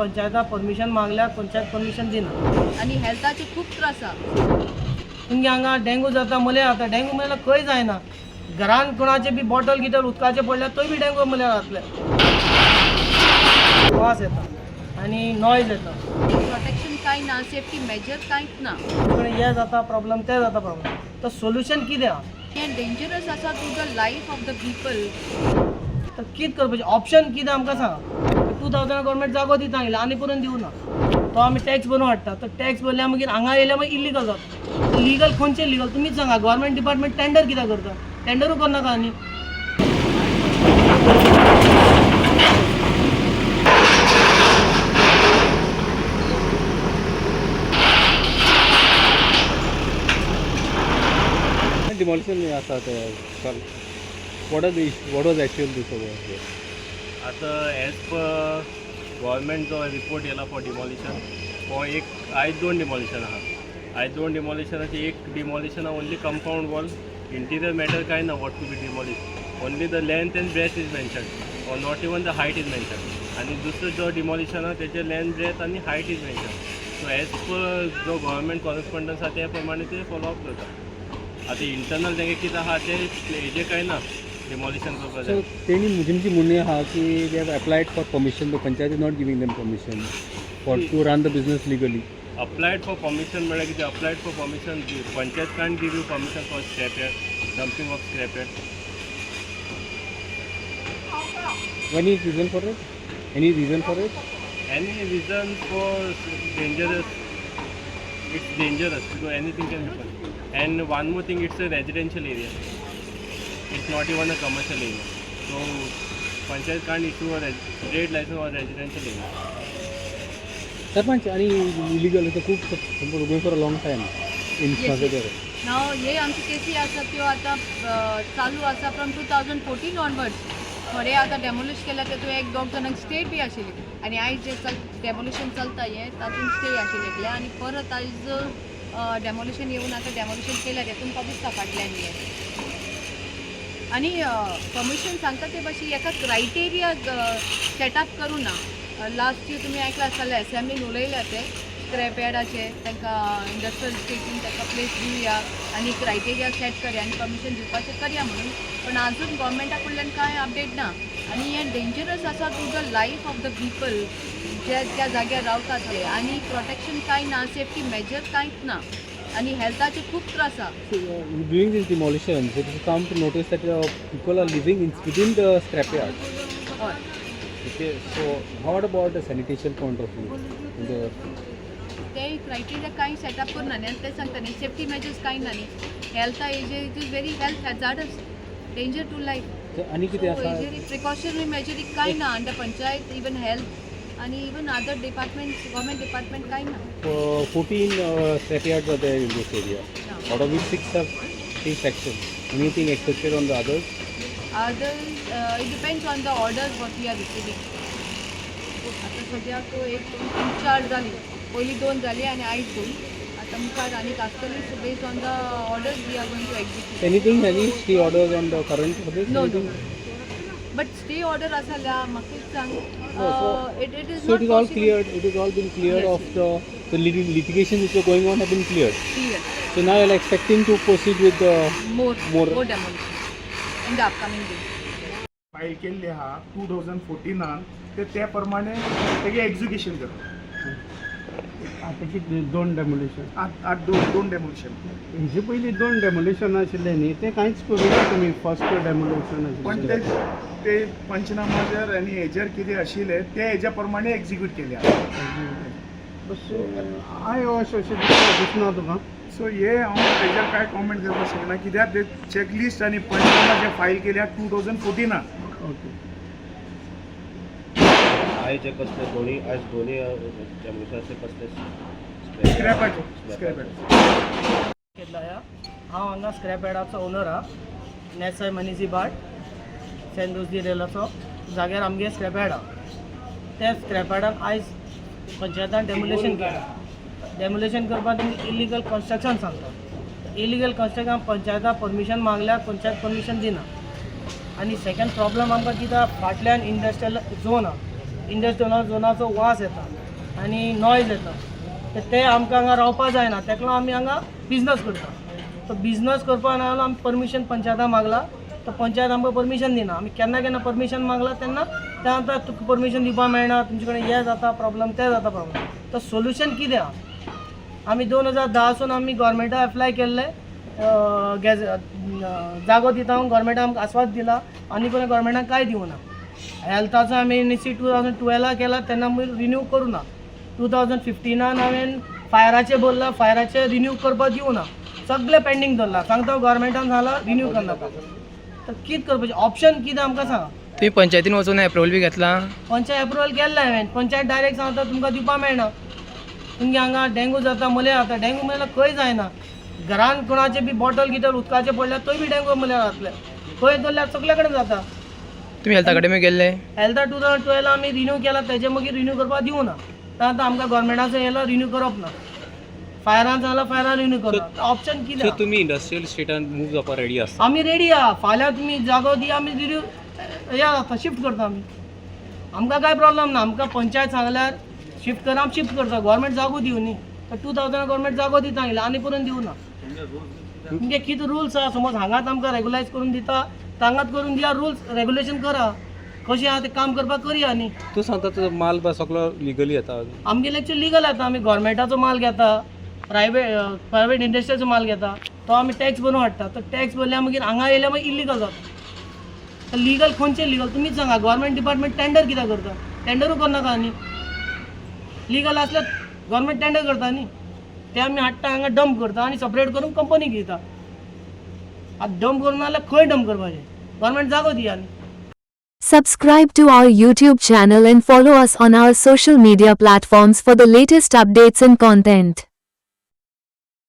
पंचायता permission मागल्यार panchayat permission दिना आणि हेल्थाचे खूप त्रास आहा. तुमगे हांगा डेंगू जाता मलेरिया जाता. डेंगू मलेरिया खंय जायना. घरान कोणाचे बी बॉटल गिटल उदकाचे पडल्यार थंय बी डेंगू मलेरिया जातले. वास येता आनी नॉयज येता. प्रोटेक्शन कांय ना, सेफ्टी मेजर कांयच ना. हे जाता प्रॉब्लम ते जाता प्रॉब्लम. तर सोल्युशन कितें आहा? हें डेंजरस आसा to the life of the people. तर कितें करपाचें ऑप्शन कितें आमकां सांगा. 2000 गव्हर्मेंट जागो दिता सांगले आनी पर्यंत दिवना. तो आमी टॅक्स भरून हाडटा. तर टॅक्स भरल्यार मागीर हांगा येयल्यार मागीर इलिगल जाता. लिगल खंयचें लिगल तुमीच सांगा. गव्हर्मेंट डिपार्टमेंट टेंडर कित्याक करता? टेंडरू करनाका आनी. Demolition आसा ते what was actual this over here? आता एज पर गव्हर्मेंट जो रिपोर्ट येला फॉर डिमॉलिशन हो एक आयज 2 डिमॉलिशन आहा. आयज 2 डिमॉलिशनाची एक demolition only compound wall. Interior matter काय ना what to be demolish. Only the length and breadth is mention or not even the height is mention. आणि दुसरो जो डिमॉलिशन आहा तेजे लेंथ ब्रेथ आणि height is mention. So as per जो government कॉरस्पॉन्डन्स आहा त्या प्रमाणे ते फॉलोअप करता. आता इंटरनल तेंगे कितें आहा ते हेजे काय ना डिमॉलिशन करपाचें. So तेंची म्हणणें आहा की they have applied for permission, the panchayat is not giving them permission to run the business legally. Applied for permission म्हळ्यार कितें? applied for permission panchayat can't give you permission for scrapyard, dumping of scrapyard. Any reason for it? Any reason for it? Any reason for dangerous? It's dangerous because anything can happen. And one more thing, it's a residential area. It's not even a commercial area. So panchayat can't issue a trade license or residential area. Sarpanch आणि illegal तर खूप going for a long time in Sazadar. नाव हे आमचे केसी आसा त्यो आतां चालू आसा फ्रॉम 2014 ऑनवर्ड्स. थोडे आतां डेमोलिश केल्या तेतून एक दोग जाणांक स्टे बी आशिल्ली आनी आयज जे डेमोलिशन चलता हें तातूंत स्टे आशिल्ले आनी परत आयज डेमोलिशन येवन आतां डेमोलिशन केल्या तेतून तो दिसता फाटल्यान हें. आनी परमिशन सांगता ते भाशेन एका क्रायटेरिया सेटअप करूं ना. लास्ट इयर तुमी आयकला आसतलें एसेंब्लीन उलयल्या ते स्क्रॅप यार्डाचे तांकां इंडस्ट्रियल स्टेटीन ताका प्लेस दिवया आनी क्रायटेरिया सेट करया आनी परमिशन दिवपाचें करया म्हणून. पण आजून गव्हर्मेंटा कडल्यान कांय अपडेट ना. आनी हें डेंजरस आसा to the life of the people जे त्या जाग्यार रावतात ते. आनी प्रोटेक्शन कांय ना, सेफ्टी मेजर कांयच ना आनी हेल्थाचे खूप त्रास आहा. Doing this demolition, it has come to notice that people are living within the scrapyard. हय. Okay, so what about the sanitation point of view? ते क्रायटेरिया कांय सेटअप करना न्ही आनी ते सांगता न्ही सेफ्टी मेजर्स कांय ना न्ही. हेल्थ हेजे it is very health hazardous, danger to life. आनी कितें आसा? प्रिकॉशनरी मेजर कांय ना अंडर पंचायत इवन हेल्थ आनी even other departments government department कांय ना. 14 scrapyards are there in this area. Out of which 6 have 3 sections. Anything expected on the others? Others, it depends on the orders what we are receiving. आता सद्याक तो 1 2 3 4 जाली. पयली 2 जाली आनी आयज 2. आता मुखार आनीक आसतली. So based on the orders we are going to execute. Anything, any stay orders on the current others? No, no. Anything? But stay order आसा जाल्यार म्हाका एक सांग. It is So not it is all possible. cleared. It is all been cleared Yes. of the litigation which were going on have been cleared. Clear. So now you are expecting to proceed with the More More. demolition in the upcoming days. File केल्ली आहा 2014 ते त्या प्रमाणे तेगे execution करता. आतांची 2 demolition आठ दोन डेमोलिशन. हेजे पयलीं 2 डेमोलिशन आशिल्ले न्ही ते कांयच करूना तुमी. फर्स्ट डेमोलिशन पण आशिल्लें ते पंचनामाचेर आनी हेजेर कितें आशिल्लें ते हेज्या प्रमाणे एक्झिक्यूट केले आहा. बस हांव अशें दिसना तुका. सो हे हांव तेजेर कांय कॉमेंट करपाक शकना कित्याक ते चॅकलिस्ट आनी पंचनामा जे फायल केल्या 2014. ओके. आयज कसले दोन्ही डेमोलिशनाचे कसले स्क्रॅप केल्लो आहा. हांव हांगा स्क्रॅप यार्डाचो ओनर आहा. नेसाय मनीजी भाट सेंदोजी रेलाचो जाग्यार आमगे स्क्रॅप यार्ड आहा. त्या स्क्रॅप यार्डान आयज पंचायतान डेमोलिशन केलें. डेमोलिशन करपाक तुमी इलिगल कन्स्ट्रक्शन सांगता. इलिगल कन्स्ट्रक्शन पंचायता परमिशन मागल्यार पंचायत परमिशन दिना. आनी सेकंड प्रॉब्लम आमकां कित्याक फाटल्यान इंडस्ट्रियल झोन आहा. इंडस्ट्रियल झोनाचो वास येता आनी नॉयज येता ते आमकां हांगा रावपा जायना तेका लागून आमी हांगा बिजनस करता. तो बिजनस करपा लागून आमी परमिशन पंचायताक मागला तर पंचायत आमकां परमिशन दिना. आमी केन्ना केन्ना परमिशन मागला तेन्ना त्या नंतर तुका परमिशन दिवपा मेळना, तुमचे कडेन हें जाता प्रॉब्लम तें जाता प्रॉब्लम. तर सोल्युशन कितें आहा? आमी 2010 आमी गोवोरमेंटाक एप्लाय केल्ले जागो दिता म्हणून गोवोरमेंटान आमकां आस्वाद दिला आनी पण गोवोरमेंटान कांय दिवना. हेल्थाचो आमी एनसी 2012 केला तेन्ना आमी रिन्यू करूं ना. 2015 हांवें फायराचेर बोल्ला, फायराचेर रिन्यू करपाक दिवना, सगळें पेंडींग दवरला. सांगता गोवोरमेंटान सांगला रिन्यू करनाका. तर कितें करपाचें ऑप्शन कितें आमकां सांगा. तुम्ही पंचायतीन वचून एप्रुवल बी घेतला? पंचायत एप्रुवल केल्लें हांवें. पंचायत डायरेक्ट सांगता तुमकां दिवपाक मेळना. तुमगे हांगा डेंगू जाता, मलेरिया जाता. डेंगू मलेरिया खंय जायना. घरान कोणाचे बी बॉटल गिटल उदकाचे पडल्यार थंय बी डेंगू मलेरिया जातले. खंय दवरल्यार सगळे कडेन जाता. तुम्ही हेल्था अकॅडमी गेल्ले? हेल्था 2012 आमी रिन्यू केला, तेजे मागीर रिन्यू करपाक दिवना. आतां आमकां गोवोरमेंटाचो येयलो रिन्यू करप ना. फायरान सांगला फायरान रिन्यू करना. ऑप्शन कितें सो आहा? तुमी इंडस्ट्रियल स्टेटान मूव जावपाक रेडी आसा? आमी रेडी आहा. फाल्यां तुमी जागो दी, आमी रिन्यू या जाता शिफ्ट करता आमी. आमकां कांय प्रॉब्लम ना. आमकां पंचायत सांगल्यार शिफ्ट करा, आमी शिफ्ट करता. गोवोरमेंट जागो दिवं न्ही. 2000 गोवोरमेंट जागो दिता सांगला आनी पर्यंत दिवना. तुमगे कितें रुल्स आहा? समज हांगाच आमकां रेगुलायज करून दिता, तांगाच करून दिया. रुल्स रेगुलेशन करा. कशें आहा तें काम करपाक करया न्ही. तूं सांगता तो माल बा सगळो लिगली येता? आमगेले एक्चुअली लिगल येता. आमी गोवोरमेंटाचो माल घेता, प्रायवेट इंडस्ट्रीचो माल घेता, तो आमी टॅक्स भरून हाडटा. तो टॅक्स भरल्यार मागीर हांगा येयल्यार मागीर इलिगल जाता. लिगल खंयचें लिगल तुमीच सांगा. गोवोरमेंट डिपार्टमेंट टेंडर कित्याक करता? टेंडरूच करनाका न्ही. लिगल आसल्यार गोवोरमेंट टेंडर करता न्ही. ते आमी हाडटा हांगा डंप करता आनी सेपरेट करून कंपनीक दिता. आतां डंप करूं नाल्यार खंय डंप करपाचें? गोवोरमेंट जागो दिया न्ही. Subscribe to our YouTube channel and follow us on our social media platforms for the latest updates and content.